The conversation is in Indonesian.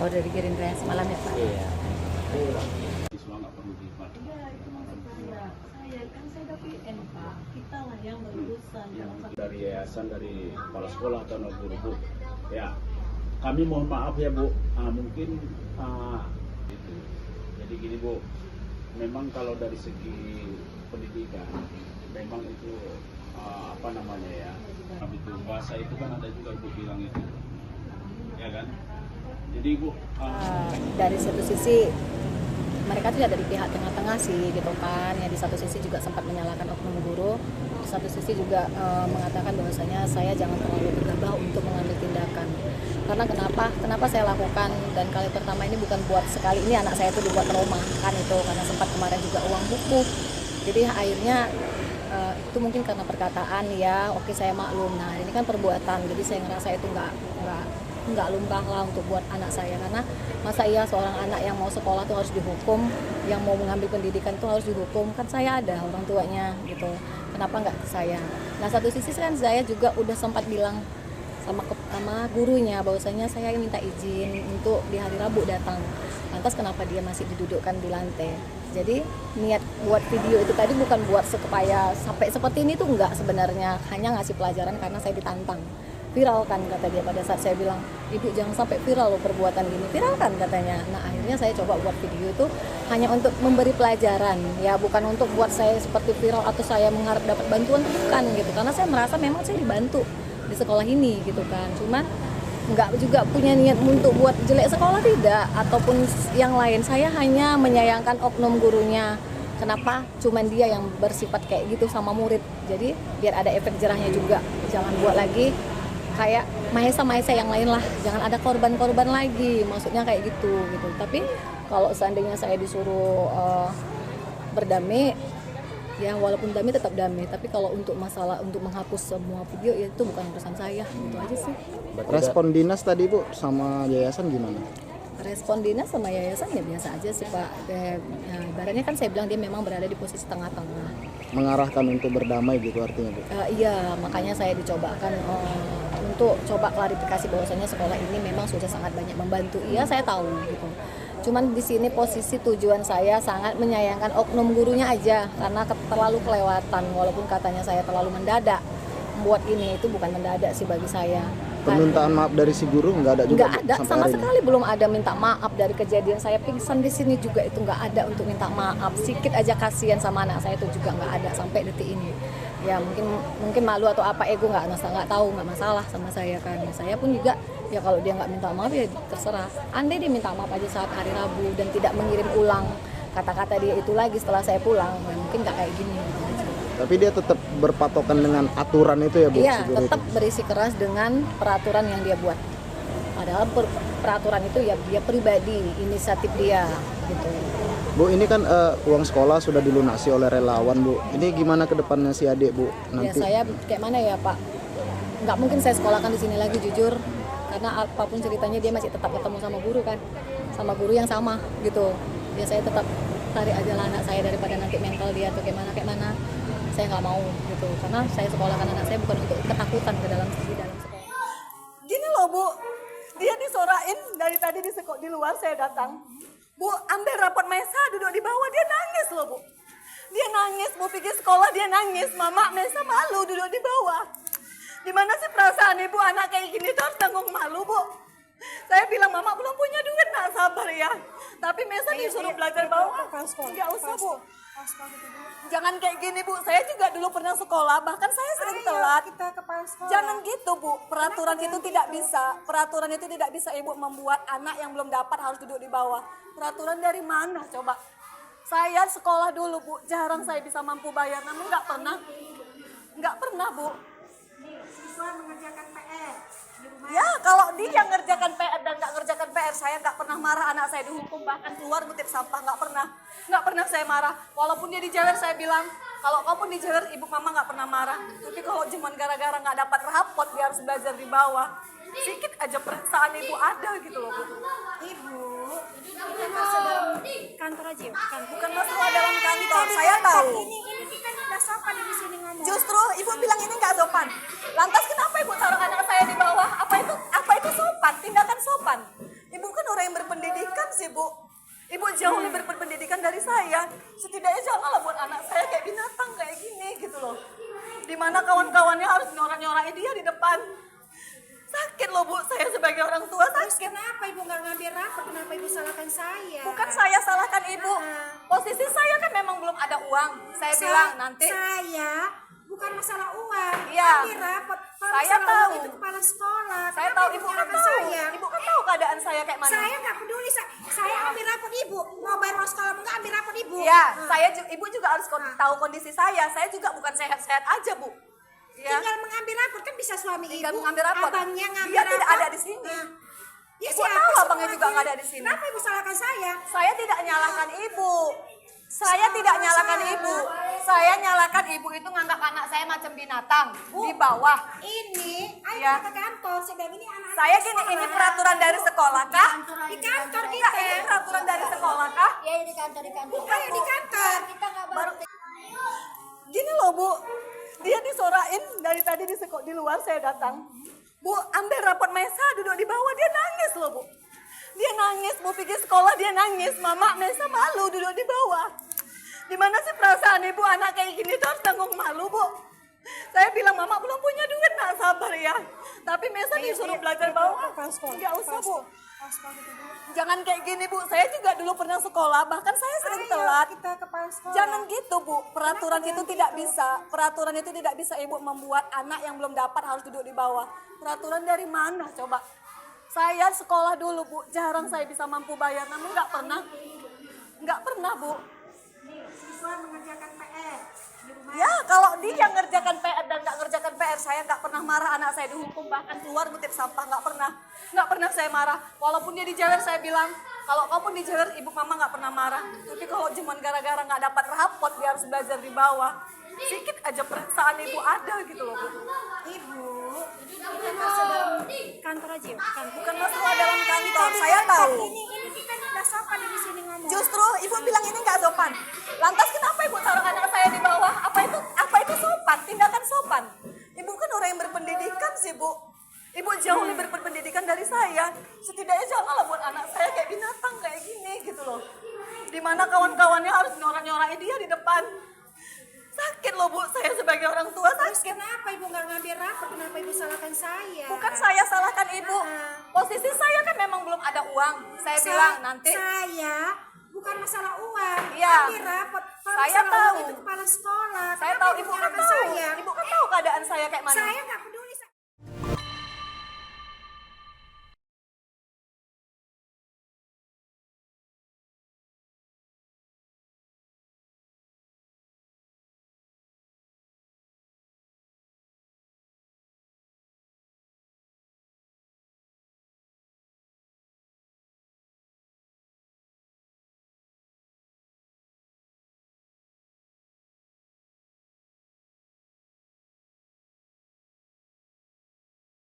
Oh, dari Gerindra yang semalam ya Pak? Iya. Siswa nggak perlu dibuat. Enggak, itu maksud saya kan saya udah PN Pak, kita lah yang berurusan. Dari yayasan, dari kepala sekolah atau guru-guru. Ya, kami mohon maaf ya Bu, mungkin itu. Jadi gini Bu, memang kalau dari segi pendidikan, memang itu apa namanya ya, itu bahasa itu kan ada juga Bu bilang itu, ya kan? Jadi Bu, Dari satu sisi mereka tuh ada di pihak tengah-tengah sih gitu kan, ya di satu sisi juga sempat menyalahkan oknum guru, di satu sisi juga mengatakan bahwasanya saya jangan terlalu gegabah untuk mengambil tindakan. Karena kenapa saya lakukan, dan kali pertama ini bukan buat sekali ini anak saya itu dibuat trauma kan itu, karena sempat kemarin juga uang buku. Jadi akhirnya itu mungkin karena perkataan ya, oke saya maklum. Nah ini kan perbuatan, jadi saya ngerasa itu nggak lumrah lah untuk buat anak saya, karena masa iya seorang anak yang mau sekolah tuh harus dihukum, yang mau mengambil pendidikan tuh harus dihukum, kan saya ada orang tuanya gitu, kenapa nggak ke saya. Nah satu sisi kan saya juga udah sempat bilang sama gurunya bahwasanya saya minta izin untuk di hari Rabu datang, lantas kenapa dia masih didudukkan di lantai. Jadi niat buat video itu tadi bukan buat supaya sampai seperti ini tuh enggak, sebenarnya hanya ngasih pelajaran karena saya ditantang. Viral kan kata dia pada saat saya bilang, ibu jangan sampai viral loh perbuatan gini, viral kan katanya. Nah akhirnya saya coba buat video itu hanya untuk memberi pelajaran ya, bukan untuk buat saya seperti viral atau saya mengharap dapat bantuan, bukan gitu, karena saya merasa memang saya dibantu di sekolah ini gitu kan. Cuman nggak juga punya niat untuk buat jelek sekolah, tidak, ataupun yang lain. Saya hanya menyayangkan oknum gurunya, kenapa cuman dia yang bersifat kayak gitu sama murid. Jadi biar ada efek jerahnya juga, jangan buat lagi kayak Mahesa yang lain lah, jangan ada korban-korban lagi, maksudnya kayak gitu. Tapi kalau seandainya saya disuruh berdamai, ya walaupun damai tetap damai, tapi kalau untuk masalah untuk menghapus semua video ya itu bukan urusan saya, gitu aja sih. Respon dinas tadi Bu sama yayasan gimana? Respon dinas sama yayasan ya biasa aja sih Pak. Ibaratnya kan saya bilang dia memang berada di posisi tengah-tengah. Mengarahkan untuk berdamai gitu artinya Bu? Iya, makanya saya dicobakan untuk coba klarifikasi bahwasanya sekolah ini memang sudah sangat banyak membantu. Iya saya tahu gitu. Cuman di sini posisi tujuan saya sangat menyayangkan oknum gurunya aja, karena terlalu kelewatan, walaupun katanya saya terlalu mendadak membuat ini, itu bukan mendadak sih bagi saya. Permintaan maaf dari si guru nggak ada juga? Nggak ada, sama sekali belum ada minta maaf. Dari kejadian saya pingsan di sini juga itu nggak ada untuk minta maaf. Sikit aja kasihan sama anak saya itu juga nggak ada sampai detik ini. Ya mungkin malu atau apa, ego nggak tahu, nggak masalah sama saya kan. Saya pun juga ya kalau dia nggak minta maaf ya terserah. Andai dia minta maaf aja saat hari Rabu dan tidak mengirim ulang kata-kata dia itu lagi setelah saya pulang, mungkin nggak kayak gini gitu aja. Tapi dia tetap berpatokan dengan aturan itu ya Bu? Iya, tetap berisi keras dengan peraturan yang dia buat. Padahal peraturan itu ya dia pribadi, inisiatif dia gitu. Bu, ini kan uang sekolah sudah dilunasi oleh relawan Bu. Ini gimana ke depannya si adik Bu? Ya saya kayak mana ya Pak? Nggak mungkin saya sekolahkan di sini lagi jujur. Karena apapun ceritanya dia masih tetap ketemu sama guru kan. Sama guru yang sama gitu. Ya saya tetap tarik aja lah anak saya daripada nanti mental dia atau kayak mana. Saya nggak mau gitu, karena saya sekolahkan anak saya bukan untuk ketakutan di dalam sekolah. Gini loh Bu, dia disorain dari tadi di luar saya datang. Bu, ambil rapot Mesa duduk di bawah, dia nangis loh Bu. Dia nangis, Bu pergi sekolah dia nangis. Mama Mesa malu duduk di bawah. Di mana sih perasaan ibu anak kayak gini tuh harus tanggung malu Bu. Saya bilang Mama belum punya duit, nak sabar ya. Tapi Mesa disuruh belajar bawah. Enggak usah Bu. Jangan kayak gini Bu, saya juga dulu pernah sekolah, bahkan saya sering telat. Jangan gitu Bu, peraturan itu tidak bisa. Peraturan itu tidak bisa Ibu membuat anak yang belum dapat harus duduk di bawah. Peraturan dari mana coba? Saya sekolah dulu Bu, jarang saya bisa mampu bayar, namun nggak pernah Bu. Siswa mengerjakan PR di rumah. Ya kalau dia ngerjakan PR dan nggak ngerjakan PR, saya nggak pernah marah anak saya dihukum, bahkan keluar ngutip sampah, nggak pernah saya marah. Walaupun dia dijewer saya bilang, kalau kau pun dijewer ibu mama nggak pernah marah. Tapi kalau cuma gara-gara nggak dapat rapot dia harus belajar di bawah, sedikit aja perasaan ibu ada gitu loh Bu. Ibu, kita masuk dalam kantor aja ya? Bukan masalah dalam kantor, saya tahu. Ini kita nggak sopan di sini ngomong. Justru ibu bilang ini nggak sopan. Lantas kenapa ibu taruh anak saya di bawah? Apa itu sopan? Tindakan sopan. Ibu kan orang yang sih, Bu. Ibu jauh lebih berpendidikan dari saya. Setidaknya janganlah buat anak saya kayak binatang kayak gini gitu loh. Dimana kawan-kawannya harus nyorak-nyorakin dia di depan. Sakit loh, Bu, saya sebagai orang tua Terus sakit. kenapa ibu nggak ngambil rapor? Kenapa ibu salahkan saya? Bukan saya salahkan ibu. Posisi saya kan memang belum ada uang. Saya bilang nanti. Saya bukan masalah uang. Iya. Ambil rapor. Kalau Saya masalah tahu. uang itu kepala sekolah. Saya Kenapa tahu ibu kan nyalahkan tahu. saya? Ibu kan tahu keadaan saya kayak mana. Saya nggak peduli. Saya ambil rapor ibu. Mau bayar uang sekolah nggak ambil rapor ibu. Iya, Nah. ibu juga harus tahu kondisi saya. Saya juga bukan sehat-sehat aja, Bu. Ya. Tinggal mengambil rapor kan bisa suami Tinggal ibu. mengambil rapor. Abangnya ngambil Dia rapor. tidak ada di sini. Nah. Ya, Ibu siapa tahu sih abangnya juga mewakili? nggak ada di sini. Kenapa ibu salahkan saya? Saya tidak nyalahkan ibu. Saya tidak nyalahkan ibu. Saya nyalahkan ibu itu nganggap anak saya macam binatang di bawah. Ini, ayo Ya. kita ke kantor. Saya bilang ini anak-anak Saya gini, sekolah. ini peraturan dari sekolah kah? Di kantor Enggak, kita. ini peraturan dari sekolah kah? Ya di kantor Ayo di kantor. kita nggak Baru gini loh, Bu. Dia disorain dari tadi di luar saya datang. Bu, ambil rapot Mesa duduk di bawah, dia nangis loh, Bu. Dia nangis, mau pergi sekolah dia nangis. Mama, Mesa malu duduk di bawah. Gimana sih perasaan ibu anak kayak gini tuh harus tanggung malu, Bu. Saya bilang, Mama belum punya duit, nak sabar ya. Tapi Mesa disuruh belajar bawah. Enggak usah, Bu. Jangan kayak gini, Bu. Saya juga dulu pernah sekolah, bahkan saya sering telat. Kita kepala sekolah. Jangan gitu, Bu. Peraturan itu tidak bisa. Peraturan itu tidak bisa Ibu membuat anak yang belum dapat harus duduk di bawah. Peraturan dari mana coba? Saya sekolah dulu, Bu. Jarang saya bisa mampu bayar, namun nggak pernah. Nggak pernah, Bu. Siswa mengerjakan PR di rumah. Ya, kalau dia ngerjakan PR dan nggak ngerjakan PR, saya nggak pernah marah. Anak saya dihukum, bahkan keluar ngutip sampah, nggak pernah. Nggak pernah saya marah. Walaupun dia dijewer, saya bilang, kalau kamu dijewer, ibu mama nggak pernah marah. Tapi kalau cuma gara-gara nggak dapat rapot, dia harus belajar di bawah. Sedikit aja perasaan ibu ada gitu loh, Bu. Ibu, kita masuk dalam kantor aja. Bukan masalah dalam kantor, saya tahu. Ini kita udah sopan di sini ngomong. Justru ibu bilang ini nggak sopan. Lantas kenapa ibu taruh anak saya di bawah? Apa itu sopan? Tindakan sopan. Ibu kan orang yang berpendidikan sih, Bu. Ibu jauh lebih berpendidikan dari saya. Setidaknya janganlah buat anak saya kayak binatang kayak gini gitu loh. Dimana kawan-kawannya harus nyorak-nyorakin dia di depan. Sakit loh, Bu, saya sebagai orang tua Terus sakit. kenapa ibu nggak ngambil rapor? Kenapa ibu salahkan saya? Bukan saya salahkan ibu. Posisi saya kan memang belum ada uang. Saya bilang nanti. Saya bukan masalah uang. Iya. Ambil rapor. Kalau Saya masalah tahu. uang itu kepala sekolah. Saya Kenapa tahu, ibu ibu kan nyalahkan tahu. saya? Ibu kan tahu keadaan saya kayak mana. Saya nggak